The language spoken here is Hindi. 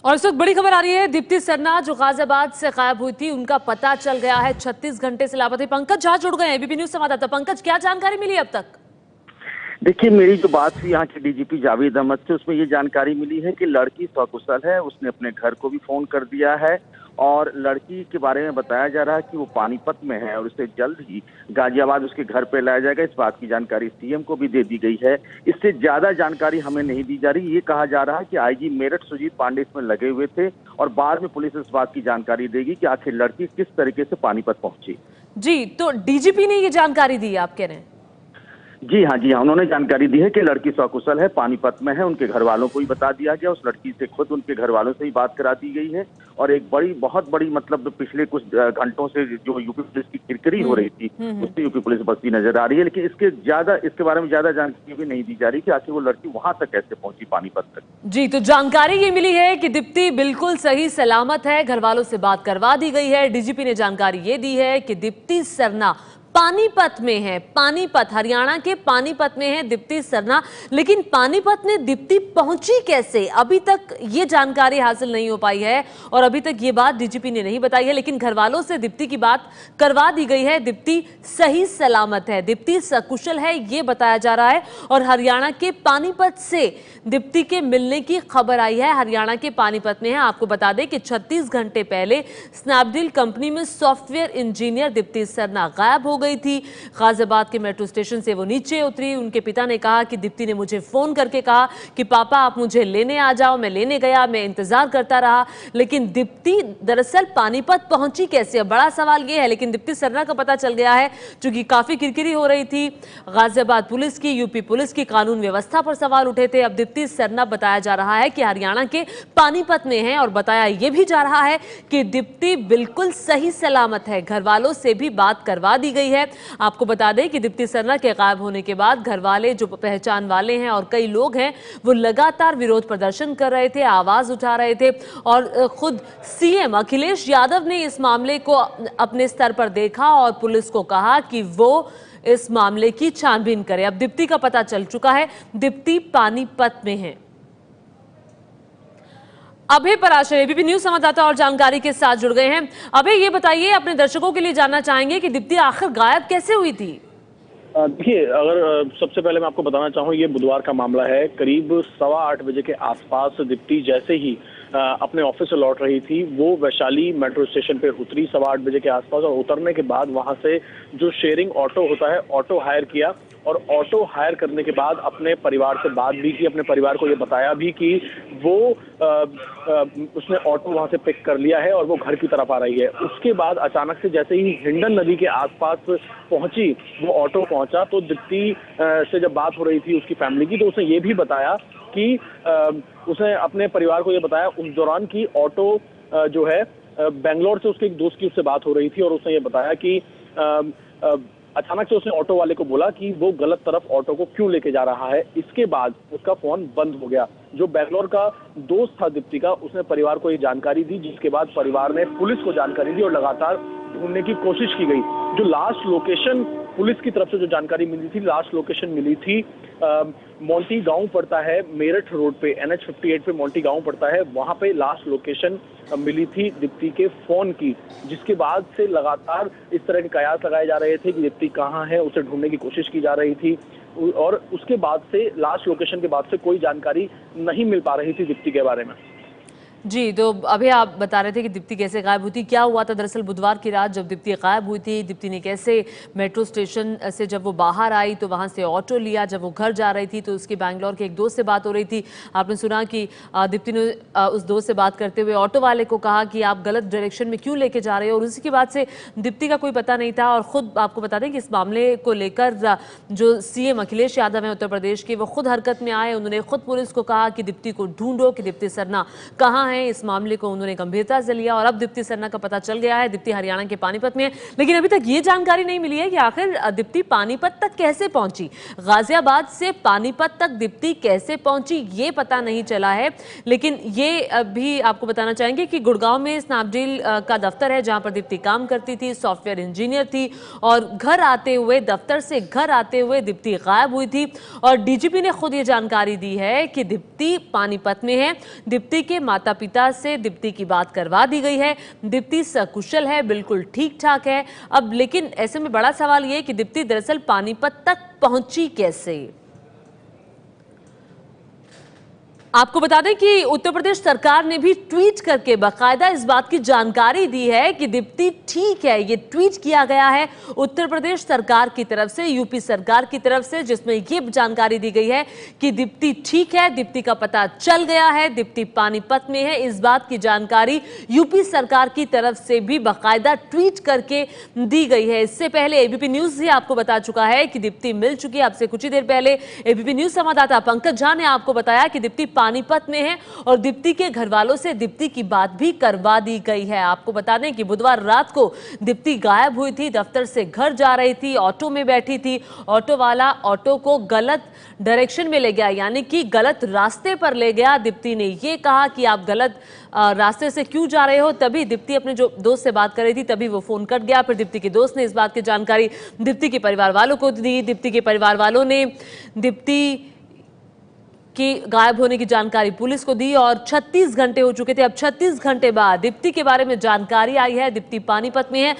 और इस वक्त बड़ी खबर आ रही है, दीप्ति सरना जो गाजियाबाद से गायब हुई थी, उनका पता चल गया है। 36 घंटे से लापता। पंकज झा जुड़ गए हैं एबीपी न्यूज संवाददाता। पंकज, क्या जानकारी मिली अब तक? देखिए, मेरी जो बात हुई यहाँ के डीजीपी जावेद अहमद से, उसमें ये जानकारी मिली है कि लड़की सकुशल है। उसने अपने घर को भी फोन कर दिया है और लड़की के बारे में बताया जा रहा है कि वो पानीपत में है और उसे जल्द ही गाजियाबाद उसके घर पे लाया जाएगा। इस बात की जानकारी सीएम को भी दे दी गई है। इससे ज्यादा जानकारी हमें नहीं दी जा रही। ये कहा जा रहा है कि आईजी मेरठ सुजीत पांडे इसमें लगे हुए थे और बाद में पुलिस इस बात की जानकारी देगी कि आखिर लड़की किस तरीके से पानीपत पहुंची। जी, तो डीजीपी ने ये जानकारी दी, आप कह रहे हैं? जी हाँ, उन्होंने जानकारी दी है कि लड़की सकुशल है, पानीपत में है। उनके घर वालों को ही बता दिया गया। उस लड़की से खुद उनके घर वालों से ही बात करा दी गई है। और एक बहुत बड़ी मतलब पिछले कुछ घंटों से जो यूपी पुलिस की किरकिरी हो रही थी, उससे यूपी पुलिस बचती नजर आ रही है। लेकिन इसके बारे में ज्यादा जानकारी भी नहीं दी जा रही कि आखिर वो लड़की वहां तक कैसे पहुंची, पानीपत तक। जी, तो जानकारी ये मिली है कि दीप्ति बिल्कुल सही सलामत है, घर वालों से बात करवा दी गई है। डीजीपी ने जानकारी ये दी है कि दीप्ति सरना पानीपत में है। पानीपत, हरियाणा के पानीपत में है दीप्ति सरना। लेकिन पानीपत में दीप्ति पहुंची कैसे, अभी तक ये जानकारी हासिल नहीं हो पाई है और अभी तक ये बात डीजीपी ने नहीं बताई है। लेकिन घर वालों से दीप्ति की बात करवा दी गई है। दीप्ति सही सलामत है, दीप्ति सकुशल है, ये बताया जा रहा है। और हरियाणा के पानीपत से दीप्ति के मिलने की खबर आई है। हरियाणा के पानीपत में है। आपको बता दें कि 36 घंटे पहले स्नैपडील कंपनी में सॉफ्टवेयर इंजीनियर दीप्ति सरना गायब हो गई थी। गाजियाबाद के मेट्रो स्टेशन से वो नीचे उतरी। उनके पिता ने कहा कि दीप्ति ने मुझे फोन करके कहा कि पापा आप मुझे लेने आ जाओ। मैं लेने गया, मैं इंतजार करता रहा। लेकिन दीप्ति दरअसल पानीपत पहुंची कैसे, अब बड़ा सवाल ये है। लेकिन दीप्ति सरना का पता चल गया है, क्योंकि काफी किरकिरी हो रही थी। गाजियाबाद पुलिस की, यूपी पुलिस की कानून व्यवस्था पर सवाल उठे थे। अब दीप्ति सरना बताया जा रहा है कि हरियाणा के पानीपत में है और बताया यह भी जा रहा है कि दीप्ति बिल्कुल सही सलामत है। घर वालों से भी बात करवा दी गई है। आपको बता दें कि दीप्ति सरना के गायब होने के बाद घर वाले, जो पहचान वाले हैं और कई लोग हैं, वो लगातार विरोध प्रदर्शन कर रहे थे, आवाज उठा रहे थे। और खुद सीएम अखिलेश यादव ने इस मामले को अपने स्तर पर देखा और पुलिस को कहा कि वो इस मामले की छानबीन करे। अब दीप्ति का पता चल चुका है, दीप्ति पानीपत में है। अभय पराशर एबीपी न्यूज संवाददाता और जानकारी के साथ जुड़ गए हैं। अभय, ये बताइए, अपने दर्शकों के लिए जानना चाहेंगे कि दीप्ति आखिर गायब कैसे हुई थी? देखिए, अगर सबसे पहले मैं आपको बताना चाहूँ, ये बुधवार का मामला है। करीब 8:15 बजे के आसपास दीप्ति जैसे ही अपने ऑफिस से लौट रही थी, वो वैशाली मेट्रो स्टेशन पे उतरी 8:15 बजे के आसपास। और उतरने के बाद वहां से जो शेयरिंग ऑटो होता है, ऑटो हायर किया। और ऑटो हायर करने के बाद अपने परिवार से बात भी की, अपने परिवार को ये बताया भी कि वो उसने ऑटो वहां से पिक कर लिया है और वो घर की तरफ आ रही है। उसके बाद अचानक से जैसे ही हिंडन नदी के आसपास पहुंची, वो ऑटो पहुंचा, तो दीप्ति से जब बात हो रही थी उसकी फैमिली की, तो उसने ये भी बताया कि उसने अपने परिवार को ये बताया उस दौरान की ऑटो जो है बेंगलोर से उसके एक दोस्त की उससे बात हो रही थी। और उसने ये बताया कि अचानक से उसने ऑटो वाले को बोला कि वो गलत तरफ ऑटो को क्यों लेके जा रहा है। इसके बाद उसका फोन बंद हो गया। जो बेंगलोर का दोस्त था दीप्ति का, उसने परिवार को ये जानकारी दी, जिसके बाद परिवार ने पुलिस को जानकारी दी और लगातार ढूंढने की कोशिश की गई। जो लास्ट लोकेशन पुलिस की तरफ से जो जानकारी मिली थी, लास्ट लोकेशन मिली थी मोंटी गांव पड़ता है मेरठ रोड पे, NH 58 पे मोंटी गांव पड़ता है, वहां पे लास्ट लोकेशन मिली थी दीप्ति के फोन की। जिसके बाद से लगातार इस तरह के कयास लगाए जा रहे थे कि दीप्ति कहाँ है, उसे ढूंढने की कोशिश की जा रही थी। और उसके बाद से, लास्ट लोकेशन के बाद से कोई जानकारी नहीं मिल पा रही थी दीप्ति के बारे में। जी, तो अभी आप बता रहे थे कि दीप्ति कैसे गायब हुई थी, क्या हुआ था दरअसल बुधवार की रात जब दीप्ति गायब हुई थी? दीप्ति ने कैसे मेट्रो स्टेशन से जब वो बाहर आई तो वहां से ऑटो लिया, जब वो घर जा रही थी तो उसकी बैंगलोर के एक दोस्त से बात हो रही थी। आपने सुना कि दीप्ति ने उस दोस्त से बात करते हुए ऑटो वाले को कहा कि आप गलत डायरेक्शन में क्यों लेके जा रहे हो। और उसी के बाद से दीप्ति का कोई पता नहीं था। और खुद आपको बता दें कि इस मामले को लेकर जो सीएम अखिलेश यादव है उत्तर प्रदेश के, वो खुद हरकत में आए। उन्होंने खुद पुलिस को कहा कि दीप्ति को ढूंढो, कि दीप्ति सरना कहाँ है। इस मामले को उन्होंने गंभीरता से लिया और अब दीप्ति सरना का पता चल गया है, दीप्ति हरियाणा के पानीपत में है। लेकिन अभी तक ये जानकारी नहीं मिली है कि आखिर दीप्ति पानीपत तक कैसे पहुंची। गाजियाबाद से पानीपत तक दीप्ति कैसे पहुंची, ये पता नहीं चला है। लेकिन ये भी आपको बताना चाहेंगे कि गुड़गांव में स्नैपडील का दफ्तर है, जहां पर दीप्ति काम करती थी, सॉफ्टवेयर इंजीनियर थी। और घर आते हुए, दफ्तर से घर आते हुए दीप्ति गायब हुई थी। और डीजीपी ने खुद ये जानकारी दी है कि दीप्ति पानीपत में है। दीप्ति के माता पिता से दीप्ति की बात करवा दी गई है। दीप्ति सकुशल है, बिल्कुल ठीक ठाक है। अब लेकिन ऐसे में बड़ा सवाल ये है कि दीप्ति दरअसल पानीपत तक पहुंची कैसे। आपको बता दें कि उत्तर प्रदेश सरकार ने भी ट्वीट करके बाकायदा इस बात की जानकारी दी है कि दीप्ति ठीक है। ये ट्वीट किया गया है उत्तर प्रदेश सरकार की तरफ से, यूपी सरकार की तरफ से, जिसमें ये जानकारी दी गई है कि दीप्ति ठीक है, दीप्ति का पता चल गया है, दीप्ति पानीपत में है। इस बात की जानकारी यूपी सरकार की तरफ से भी बाकायदा ट्वीट करके दी गई है। इससे पहले एबीपी न्यूज भी आपको बता चुका है कि दीप्ति मिल चुकी है। आपसे कुछ ही देर पहले एबीपी न्यूज संवाददाता पंकज झा ने आपको बताया कि दीप्ति पानीपत में है और दीप्ति के घर वालों से दीप्ति की बात भी करवा दी गई है। आपको बता दें कि बुधवार रात को दीप्ति गायब हुई थी, दफ्तर से घर जा रही थी, ऑटो में बैठी थी। ऑटो वाला ऑटो को गलत डायरेक्शन में ले गया, यानी कि गलत रास्ते पर ले गया। दीप्ति ने ये कहा कि आप गलत रास्ते से क्यों जा रहे हो। तभी दीप्ति अपने जो दोस्त से बात कर रही थी, तभी वो फोन कट गया। फिर दीप्ति के दोस्त ने इस बात की जानकारी दीप्ति के परिवार वालों को दी। दीप्ति के परिवार वालों ने दीप्ति कि गायब होने की जानकारी पुलिस को दी और 36 घंटे हो चुके थे। अब 36 घंटे बाद दीप्ति के बारे में जानकारी आई है। दीप्ति पानीपत में है।